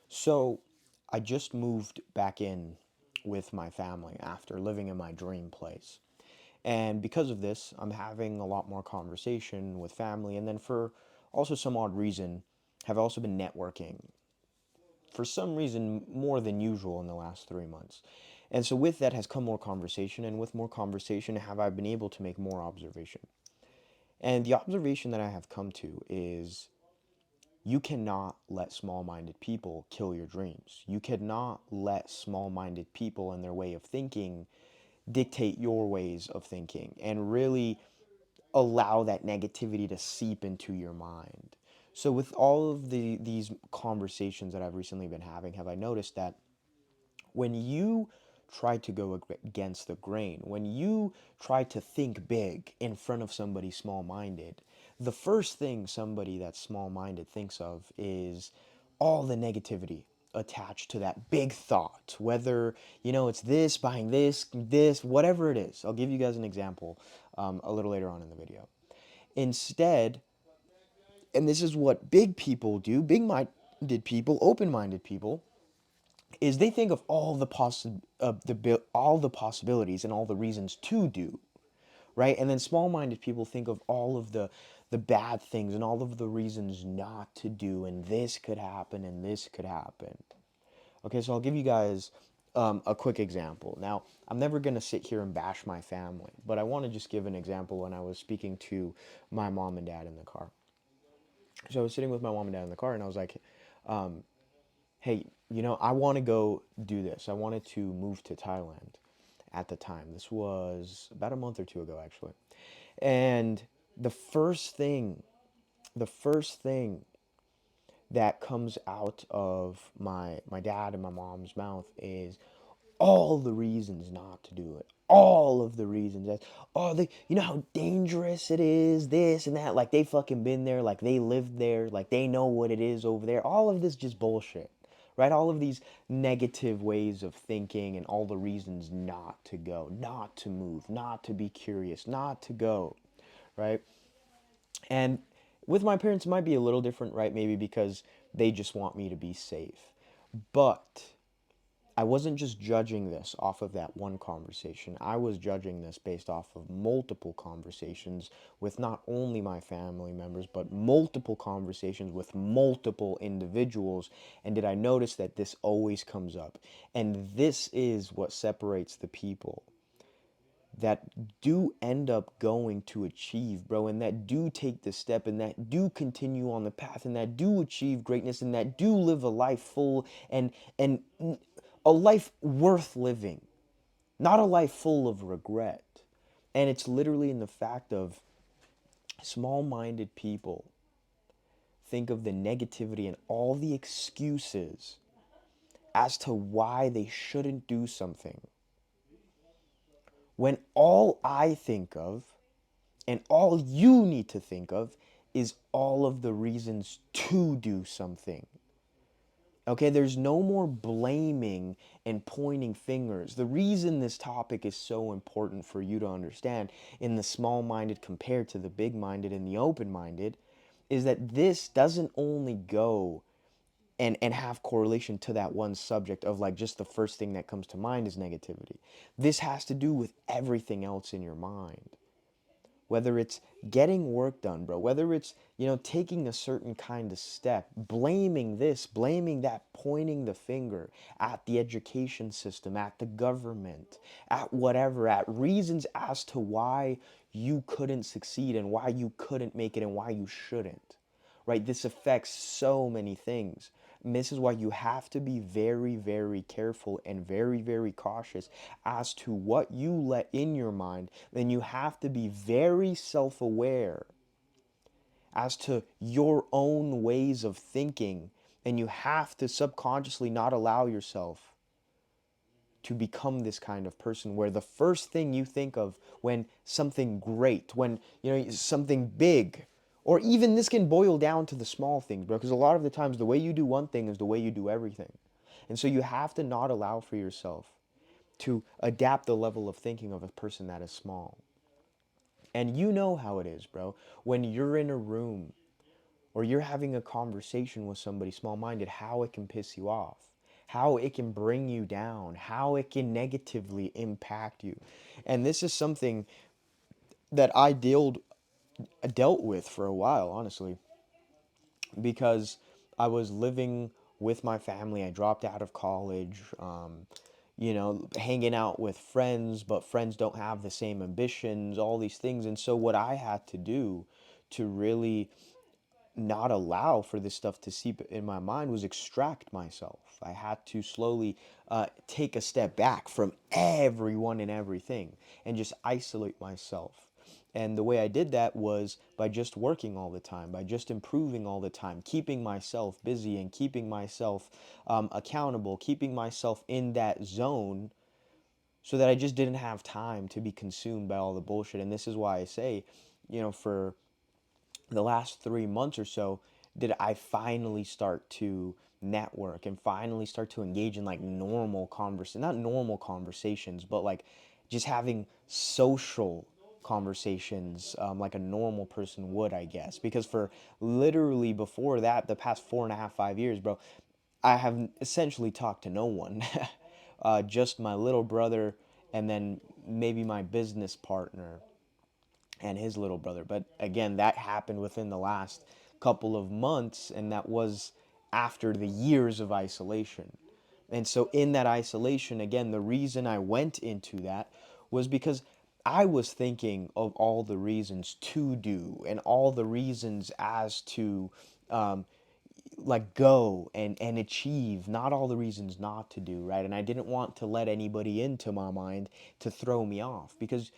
So I just moved back in with my family after living in my dream place. And because of this, I'm having a lot more conversation with family. And then for also some odd reason, have also been networking for some reason more than usual in the last 3 months. And so with that has come more conversation. And with more conversation, have I been able to make more observation? And the observation that I have come to is you cannot let small minded people kill your dreams. You cannot let small minded people and their way of thinking dictate your ways of thinking and really allow that negativity to seep into your mind. So, with all of these conversations that I've recently been having, have I noticed that when you try to go against the grain, when you try to think big in front of somebody small minded, the first thing somebody that's small minded thinks of is all the negativity attached to that big thought. Whether, it's this, buying this, whatever it is. I'll give you guys an example a little later on in the video. Instead, and this is what big people do, big minded people, open minded people, is they think of all the possibilities and all the reasons to do, right? And then small-minded people think of all of the bad things and all of the reasons not to do, and this could happen and this could happen. Okay, so I'll give you guys a quick example. Now, I'm never gonna sit here and bash my family, but I want to just give an example when I was speaking to my mom and dad in the car. So I was sitting with my mom and dad in the car, and I was like, hey, I want to go do this. I wanted to move to Thailand at the time. This was about a month or two ago, actually. And the first thing, the first thing that comes out of my dad and my mom's mouth is all the reasons not to do it. All of the reasons that, oh, you know how dangerous it is, this and that. Like they fucking been there, like they lived there, like they know what it is over there. All of this just bullshit, right? All of these negative ways of thinking and all the reasons not to go, not to move, not to be curious, not to go, right? And with my parents, it might be a little different, right? Maybe because they just want me to be safe. But I wasn't just judging this off of that one conversation. I was judging this based off of multiple conversations with not only my family members, but multiple conversations with multiple individuals. And did I notice that this always comes up? And this is what separates the people that do end up going to achieve, bro, and that do take the step and that do continue on the path and that do achieve greatness and that do live a life full and a life worth living, not a life full of regret. And it's literally in the fact of small-minded people think of the negativity and all the excuses as to why they shouldn't do something. When all I think of and all you need to think of is all of the reasons to do something. Okay, there's no more blaming and pointing fingers. The reason this topic is so important for you to understand in the small minded compared to the big minded and the open minded is that this doesn't only go and have correlation to that one subject of like just the first thing that comes to mind is negativity. This has to do with everything else in your mind, whether it's getting work done, bro, whether it's, taking a certain kind of step, blaming this, blaming that, pointing the finger at the education system, at the government, at whatever, at reasons as to why you couldn't succeed and why you couldn't make it and why you shouldn't, right? This affects so many things. And this is why you have to be very, very careful and very, very cautious as to what you let in your mind. Then you have to be very self aware as to your own ways of thinking. And you have to subconsciously not allow yourself to become this kind of person where the first thing you think of when something great, when something big, or even this can boil down to the small things, bro, because a lot of the times the way you do one thing is the way you do everything. And so you have to not allow for yourself to adapt the level of thinking of a person that is small. And you know how it is, bro. When you're in a room or you're having a conversation with somebody small minded, how it can piss you off, how it can bring you down, how it can negatively impact you. And this is something that dealt with for a while, honestly, because I was living with my family. I dropped out of college, hanging out with friends, but friends don't have the same ambitions, all these things. And so, what I had to do to really not allow for this stuff to seep in my mind was extract myself. I had to slowly take a step back from everyone and everything and just isolate myself. And the way I did that was by just working all the time, by just improving all the time, keeping myself busy and keeping myself accountable, keeping myself in that zone so that I just didn't have time to be consumed by all the bullshit. And this is why I say, for the last 3 months or so did I finally start to network and finally start to engage in like normal conversation, not normal conversations, but like just having social conversations like a normal person would, I guess. Because for literally before that, the past 4.5, 5 years, bro, I have essentially talked to no one. Just my little brother and then maybe my business partner and his little brother. But again, that happened within the last couple of months, and that was after the years of isolation. And so, in that isolation, again, the reason I went into that was because I was thinking of all the reasons to do and all the reasons as to um, like go and achieve, not all the reasons not to do, right? And I didn't want to let anybody into my mind to throw me off because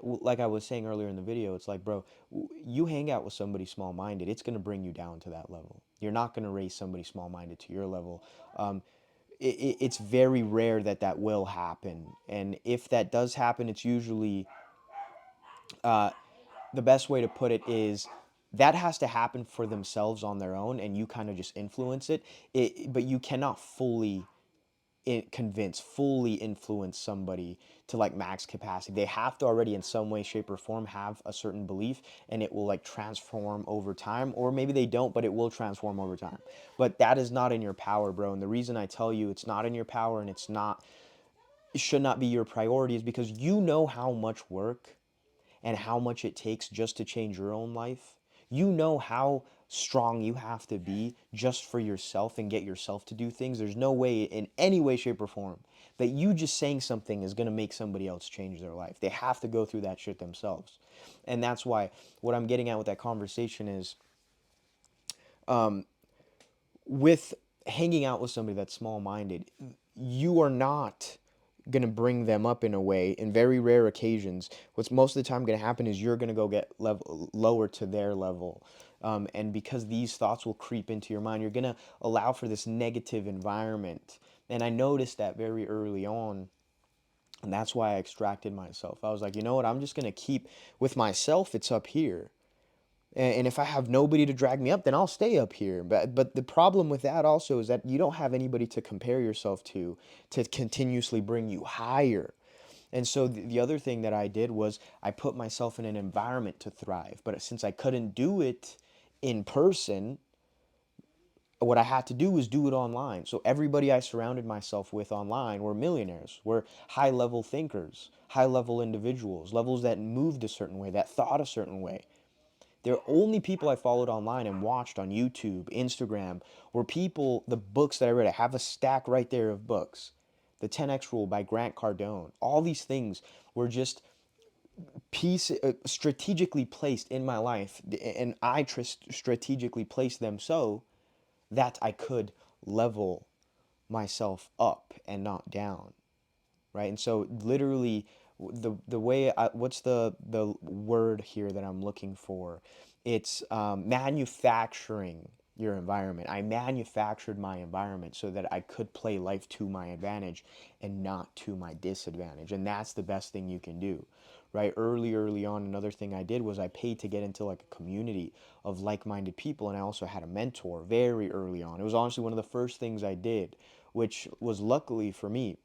like I was saying earlier in the video, it's like, bro, you hang out with somebody small minded, it's going to bring you down to that level. You're not going to raise somebody small minded to your level. It's very rare that that will happen. And if that does happen, it's usually the best way to put it is that has to happen for themselves on their own, and you kind of just influence but you cannot fully influence somebody to like max capacity. They have to already in some way, shape, or form have a certain belief, and it will like transform over time. Or maybe they don't, but it will transform over time. But that is not in your power, bro. And the reason I tell you it's not in your power and it should not be your priority is because you know how much work and how much it takes just to change your own life. You know how strong you have to be just for yourself and get yourself to do things. There's no way in any way, shape, or form that you just saying something is going to make somebody else change their life. They have to go through that shit themselves. And that's why what I'm getting at with that conversation is with hanging out with somebody that's small minded, you are not going to bring them up in a way. In very rare occasions, what's most of the time going to happen is you're going to go get lower to their level. And because these thoughts will creep into your mind, you're going to allow for this negative environment. And I noticed that very early on. And that's why I extracted myself. I was like, you know what? I'm just going to keep with myself. It's up here. And if I have nobody to drag me up, then I'll stay up here. But the problem with that also is that you don't have anybody to compare yourself to continuously bring you higher. And so the other thing that I did was I put myself in an environment to thrive. But since I couldn't do it in person, what I had to do was do it online. So everybody I surrounded myself with online were millionaires, were high level thinkers, high level individuals, levels that moved a certain way, that thought a certain way. The only people I followed online and watched on YouTube, Instagram, were people, the books that I read. I have a stack right there of books. The 10X Rule by Grant Cardone. All these things were just strategically placed in my life, and I strategically placed them so that I could level myself up and not down, right? And so literally the way what's the word here that I'm looking for? It's manufacturing your environment. I manufactured my environment so that I could play life to my advantage and not to my disadvantage. And that's the best thing you can do, right? Early on, another thing I did was I paid to get into like a community of like-minded people, and I also had a mentor very early on. It was honestly one of the first things I did, which was luckily for me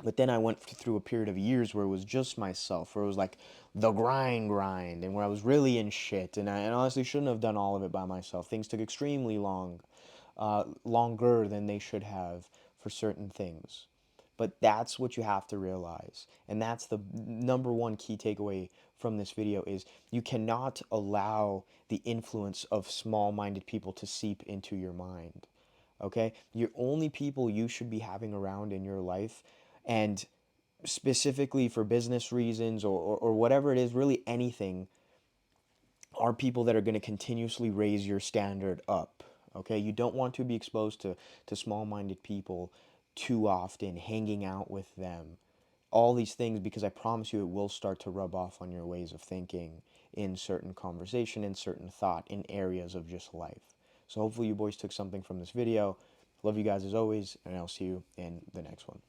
But then I went through a period of years where it was just myself, where it was like the grind, and where I was really in shit. And honestly shouldn't have done all of it by myself. Things took extremely long, longer than they should have for certain things. But that's what you have to realize. And that's the number one key takeaway from this video is you cannot allow the influence of small-minded people to seep into your mind. Okay? Your only people you should be having around in your life, and specifically for business reasons or whatever it is, really anything, are people that are going to continuously raise your standard up. Okay, you don't want to be exposed to small-minded people too often, hanging out with them, all these things, because I promise you it will start to rub off on your ways of thinking in certain conversation, in certain thought, in areas of just life. So hopefully you boys took something from this video. Love you guys as always, and I'll see you in the next one.